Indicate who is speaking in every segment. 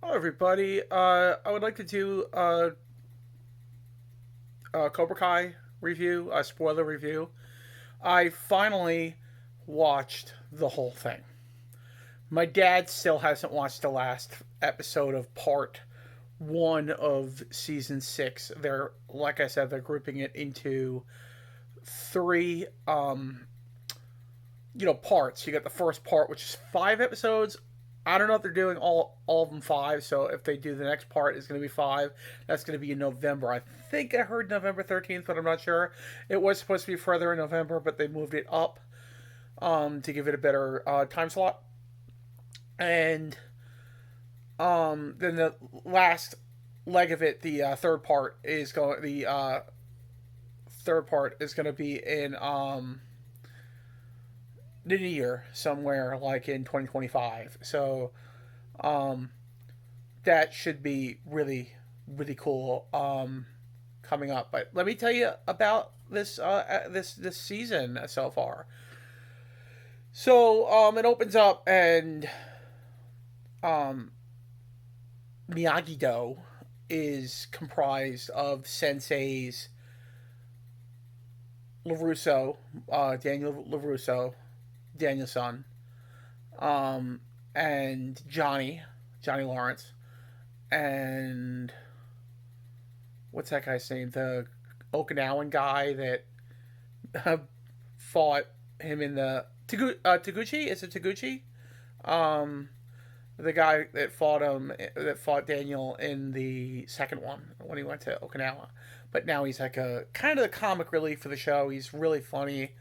Speaker 1: Hello, everybody. I would like to do a Cobra Kai review, a spoiler review. I finally watched the whole thing. My dad still hasn't watched the last episode of part one of season six. They're, like I said, they're grouping it into three, parts. You got the first part, which is 5 episodes. I don't know if they're doing all of them five. So if they do the next part, is going to be five. That's going to be in November. I think I heard November 13th, but I'm not sure. It was supposed to be further in November, but they moved it up to give it a better time slot. And then the last leg of it, the third part is going to be in the new year somewhere like in 2025. So um, that should be really cool coming up. But let me tell you about this season so far. So it opens up and um, Miyagi Do is comprised of senseis LaRusso, Daniel LaRusso, Danielson, um, and Johnny Lawrence, and what's that guy's name? The Okinawan guy that fought him in the Taguchi. Is it Taguchi? Um, the guy that fought Daniel in the second one when he went to Okinawa. But now he's like a kind of the comic relief for the show. He's really funny.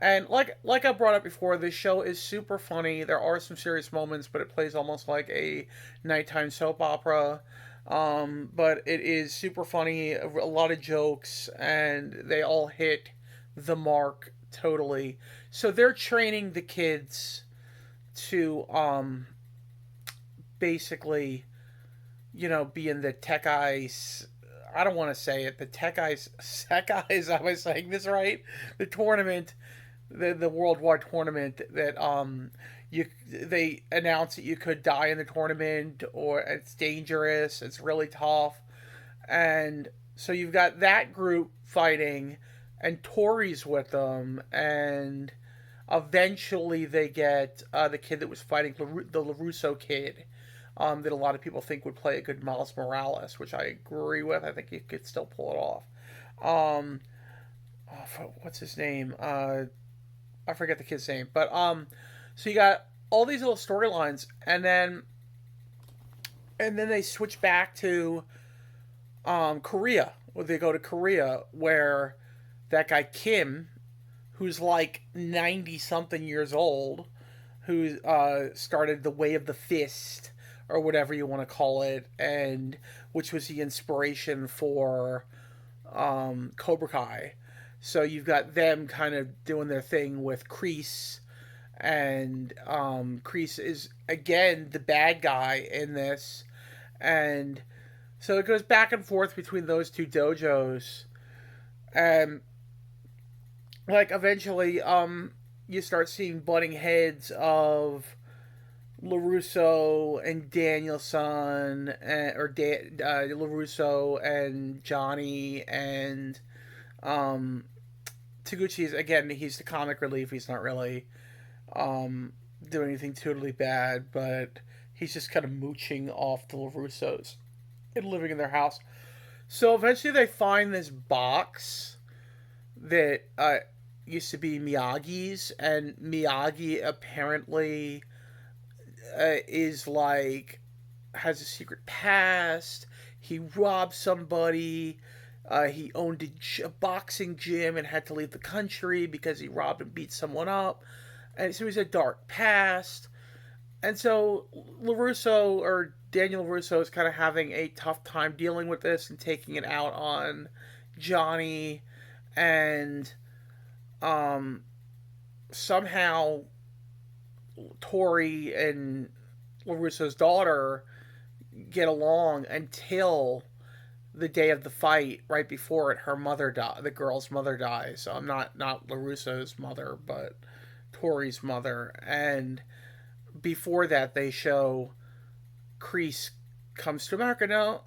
Speaker 1: And like I brought up before, this show is super funny. There are some serious moments, but it plays almost like a nighttime soap opera. But it is super funny. A lot of jokes, and they all hit the mark totally. So they're training the kids to basically, be in the tech eyes. I don't want to say it. The tech eyes. Am I saying this right? The tournament, the worldwide tournament that they announce that you could die in the tournament or it's dangerous. It's really tough, and so you've got that group fighting, and Tori's with them, and eventually they get the kid that was fighting the Larusso kid, that a lot of people think would play a good Miles Morales, which I agree with. I think he could still pull it off. Um, what's his name? I forget the kid's name, but so you got all these little storylines, and then they switch back to Korea. Where they go to Korea, where that guy Kim, who's like 90 something years old, who started the Way of the Fist or whatever you want to call it, and which was the inspiration for Cobra Kai. So you've got them kind of doing their thing with Kreese, and Kreese is again the bad guy in this, and so it goes back and forth between those two dojos, and like eventually you start seeing butting heads of LaRusso and Danielson, LaRusso and Johnny, and um, Taguchi is, again, he's the comic relief. He's not really doing anything totally bad, but he's just kind of mooching off the LaRussos and living in their house. So eventually they find this box that used to be Miyagi's, and Miyagi apparently is like has a secret past. He robbed somebody. He owned a boxing gym and had to leave the country because he robbed and beat someone up. And so he's a dark past. And so LaRusso, or Daniel Russo, is kind of having a tough time dealing with this and taking it out on Johnny. And somehow Tori and LaRusso's daughter get along until the day of the fight. Right before it, her mother the girl's mother dies. So I'm not LaRusso's mother, but Tori's mother. And before that, they show Kreese comes to America. Now,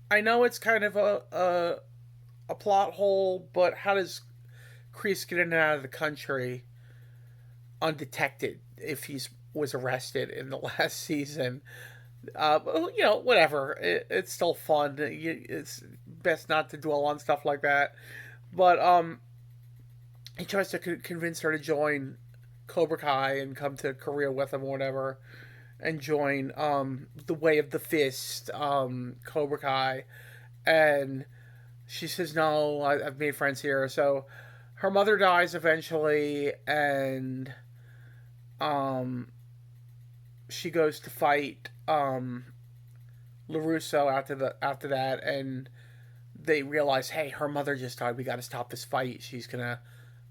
Speaker 1: I know it's kind of a plot hole, but how does Kreese get in and out of the country undetected if he's was arrested in the last season? Whatever. It's still fun. It's best not to dwell on stuff like that. But he tries to convince her to join Cobra Kai and come to Korea with him or whatever, and join the Way of the Fist, Cobra Kai, and she says no. I've made friends here. So her mother dies eventually, and she goes to fight LaRusso after that, and they realize, hey, her mother just died. We got to stop this fight. She's gonna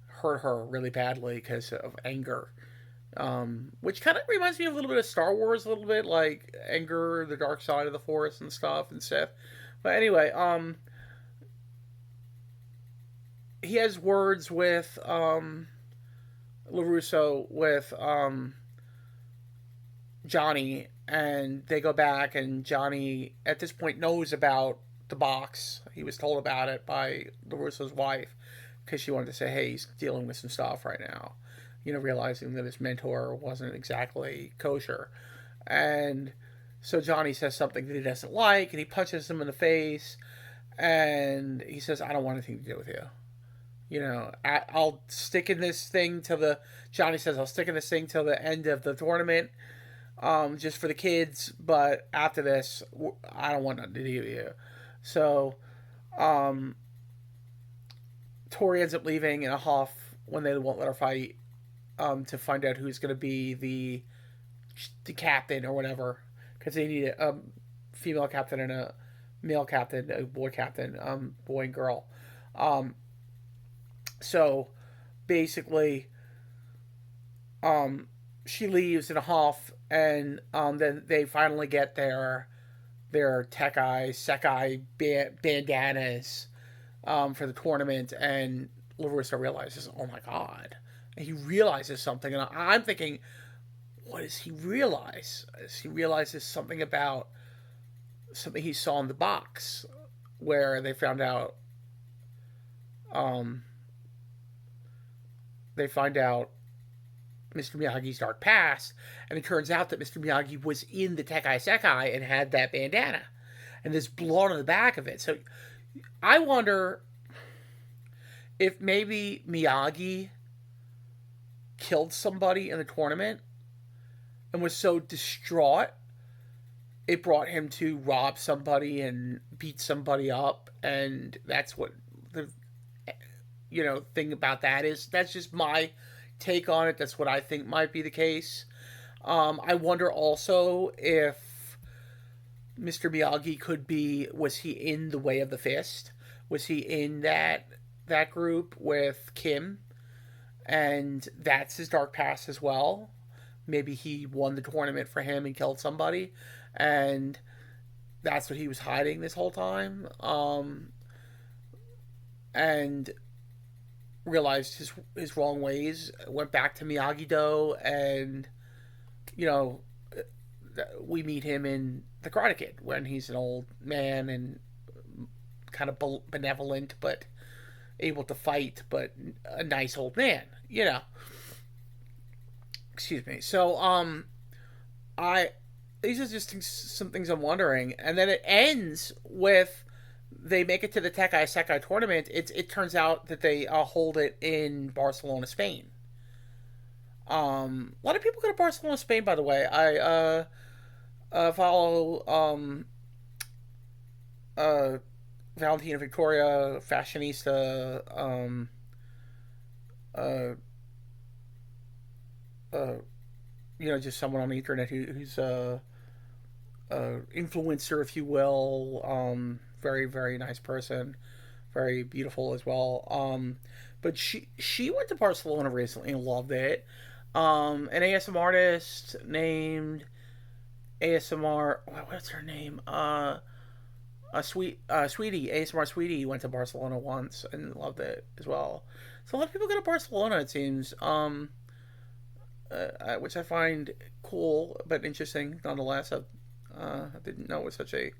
Speaker 1: hurt her really badly because of anger. Which kind of reminds me a little bit of Star Wars, a little bit like anger, the dark side of the Force and stuff and Sith. But anyway, he has words with LaRusso with Johnny, and they go back, and Johnny at this point knows about the box. He was told about it by LaRusso's wife because she wanted to say, hey, he's dealing with some stuff right now. Realizing that his mentor wasn't exactly kosher. And so Johnny says something that he doesn't like, and he punches him in the face, and he says, I don't want anything to do with you. I'll stick in this thing till the... Johnny says, I'll stick in this thing till the end of the tournament, just for the kids, but after this, I don't want nothing to do with you. So, Tori ends up leaving in a huff when they won't let her fight, to find out who's going to be the captain or whatever, because they need a female captain and a male captain, a boy captain, boy and girl. So basically, she leaves in a huff, and then they finally get their Tekai Sekai bandanas for the tournament, and LaRusso realizes, oh my god. And he realizes something, and I'm thinking, what does he realize? He realizes something about something he saw in the box, where they found out, Mr. Miyagi's dark past, and it turns out that Mr. Miyagi was in the Tekai Sekai and had that bandana, and there's blood on the back of it. So I wonder if maybe Miyagi killed somebody in the tournament and was so distraught it brought him to rob somebody and beat somebody up, and that's what the thing about that is. That's just my take on it. That's what I think might be the case. I wonder also if Mr. Miyagi was he in the Way of the Fist? Was he in that group with Kim? And that's his dark past as well. Maybe he won the tournament for him and killed somebody, and that's what he was hiding this whole time. And realized his wrong ways, went back to Miyagi-Do, and we meet him in The Karate Kid when he's an old man and kind of benevolent, but able to fight, but a nice old man, Excuse me. So, these are just some things I'm wondering, and then it ends with they make it to the Tekai Sekai tournament. It turns out that they hold it in Barcelona, Spain. A lot of people go to Barcelona, Spain, by the way. I follow Valentina Victoria, fashionista, just someone on the internet who's a influencer, if you will. Very, very nice person, very beautiful as well. But she went to Barcelona recently and loved it. An ASMR artist named ASMR. What's her name? Sweetie, ASMR Sweetie went to Barcelona once and loved it as well. So a lot of people go to Barcelona, it seems, which I find cool but interesting nonetheless. I didn't know it was such a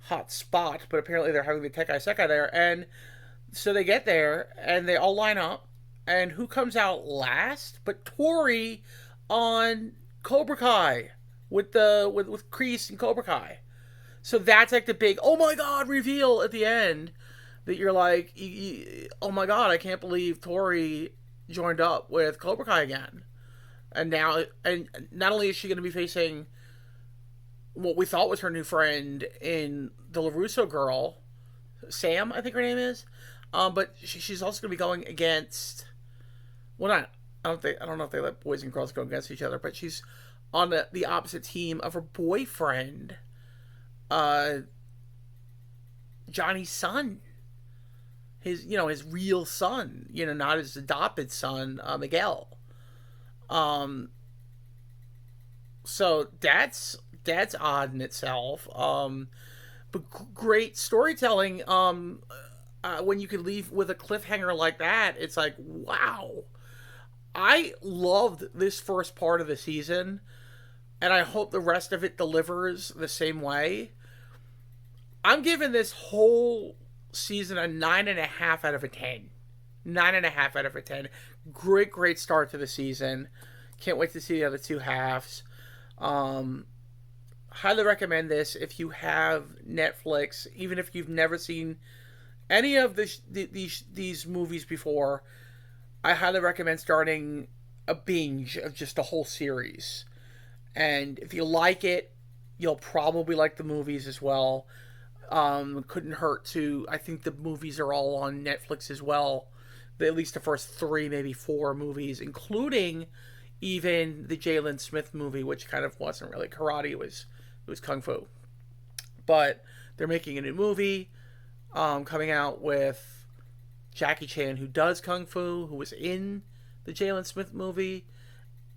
Speaker 1: hot spot, but apparently they're having the Tekai Sekai there. And so they get there and they all line up. And who comes out last? But Tori on Cobra Kai with Kreese and Cobra Kai. So that's like the big oh my god reveal at the end that you're like oh my god, I can't believe Tori joined up with Cobra Kai again. And now, and not only is she going to be facing what we thought was her new friend in the LaRusso girl, Sam, I think her name is, but she's also going to be going against. Well, not. I don't know if they let boys and girls go against each other, but she's on the opposite team of her boyfriend, Johnny's son. His real son. Not his adopted son, Miguel. So that's odd in itself. But great storytelling. When you can leave with a cliffhanger like that, it's like, wow. I loved this first part of the season, and I hope the rest of it delivers the same way. I'm giving this whole season a 9.5 out of a 10. 9.5 out of a 10. Great start to the season. Can't wait to see the other two halves. Highly recommend this if you have Netflix, even if you've never seen any of these movies before. I highly recommend starting a binge of just a whole series. And if you like it, you'll probably like the movies as well. Couldn't hurt to. I think the movies are all on Netflix as well. At least the first 3, maybe 4 movies, including even the Jalen Smith movie, which kind of wasn't really karate. It was kung fu. But they're making a new movie coming out with Jackie Chan, who does kung fu, who was in the Jalen Smith movie,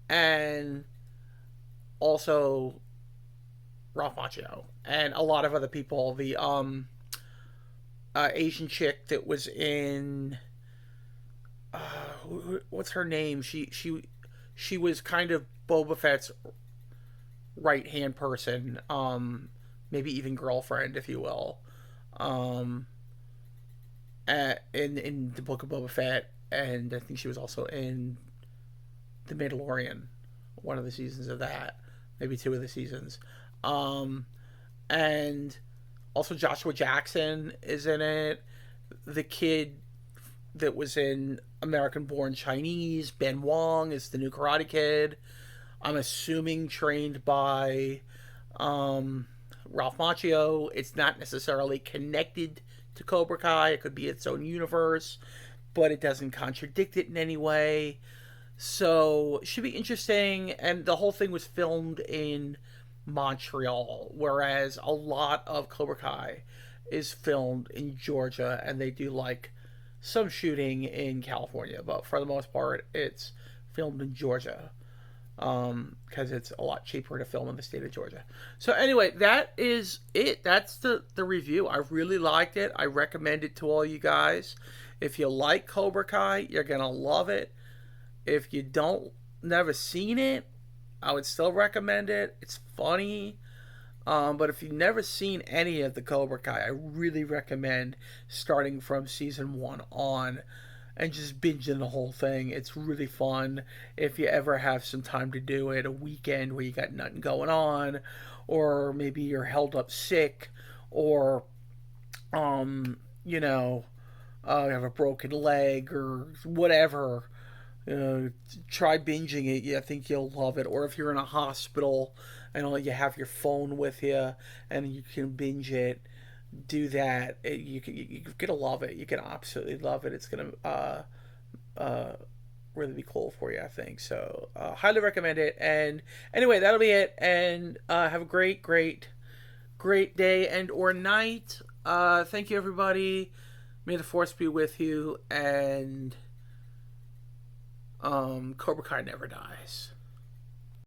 Speaker 1: and also Ralph Macchio, and a lot of other people. The Asian chick that was in what's her name? She was kind of Boba Fett's right hand person, maybe even girlfriend, if you will. In the Book of Boba Fett, and I think she was also in The Mandalorian, one of the seasons of that, maybe 2 of the seasons. And also Joshua Jackson is in it. The kid that was in American Born Chinese, Ben Wong, is the new Karate Kid. I'm assuming trained by Ralph Macchio. It's not necessarily connected to Cobra Kai. It could be its own universe, but it doesn't contradict it in any way. So it should be interesting. And the whole thing was filmed in Montreal, whereas a lot of Cobra Kai is filmed in Georgia, and they do like some shooting in California, but for the most part it's filmed in Georgia, because it's a lot cheaper to film in the state of Georgia. So anyway, that is it. That's the review. I really liked it. I recommend it to all you guys. If you like Cobra Kai, you're gonna love it. If you never seen it, I would still recommend it. It's funny. But if you've never seen any of the Cobra Kai, I really recommend starting from season 1 on and just binging the whole thing. It's really fun if you ever have some time to do it, a weekend where you got nothing going on, or maybe you're held up sick, or you have a broken leg or whatever. Try binging it. I think you'll love it. Or if you're in a hospital and you have your phone with you and you can binge it, do that. You're gonna love it. You can absolutely love it. It's gonna really be cool for you, I think. So highly recommend it. And anyway, that'll be it. And have a great day and or night. Thank you, everybody. May the force be with you. And Cobra Kai never dies.